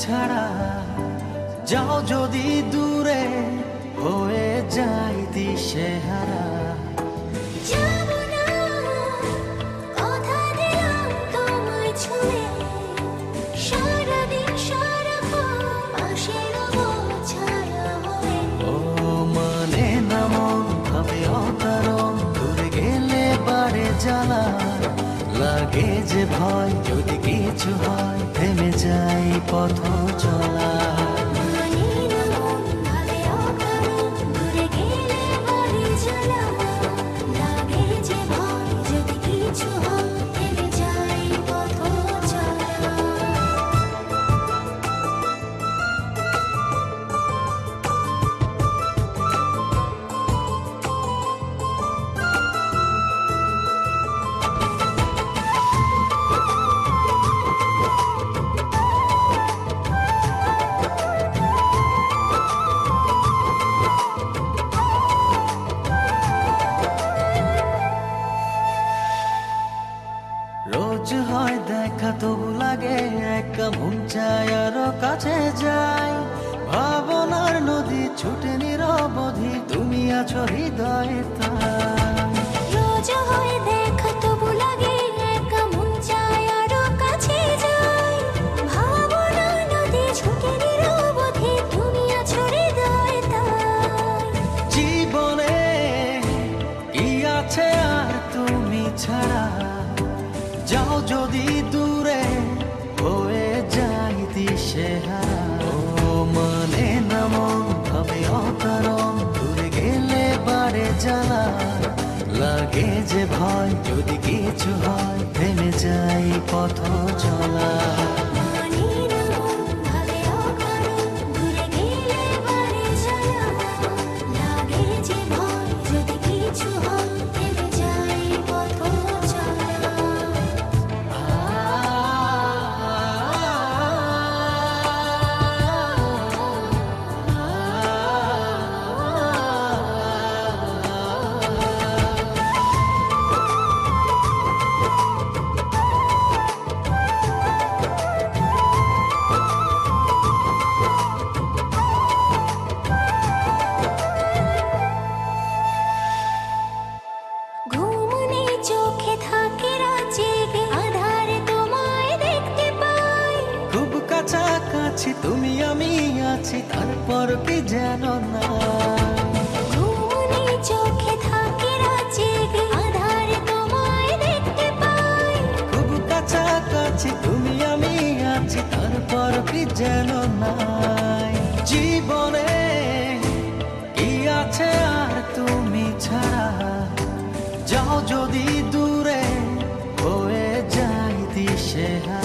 ছাড়া যাও যদি দূরে হয়ে যাই দিশেহারা। লাগে যে ভয় যদি কিছু হয় থেমে যাই পথ চলা। রোজ হয় দেখা তবু লাগে একা, মন চায় আরো কাছে যাই। ভাবনার নদী ছুটে নিরবধি, তুমি আছো হৃদয়ে তাই। রোজ হয় দেখা তবু লাগে একা, মন চায় আরো কাছে যাই। ভাবনার নদী ছুটে নিরবধি, তুমি আছো হৃদয়ে তাই। জীবনে কি আছে আর তুমি ছাড়া, যাও যদি দূরে হয়ে যাই দিশেহারা। ও মানে না মন ভাবে অকারণ, দূরে গেলে বাড়ে জ্বালা। লাগে যে ভয় যদি কিছু হয় থেমে যাই পথ চলা। কাছাকাছি তুমি আমি আছি, তারপর কি যেন না। চোখে থাকে জেগে, আধারে তোমায় দেখতে পাই। খুব কাছাকাছি তুমি আমি আছি, তারপর কি যেন নাই। জীবনে কি আছে আর তুমি ছাড়া, যাও যদি দূরে হয়ে যাই দিশেহারা।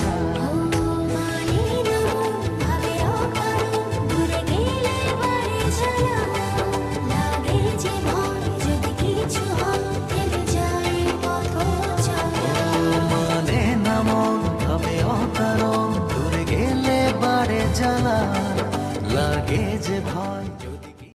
লাগে যে ভয়।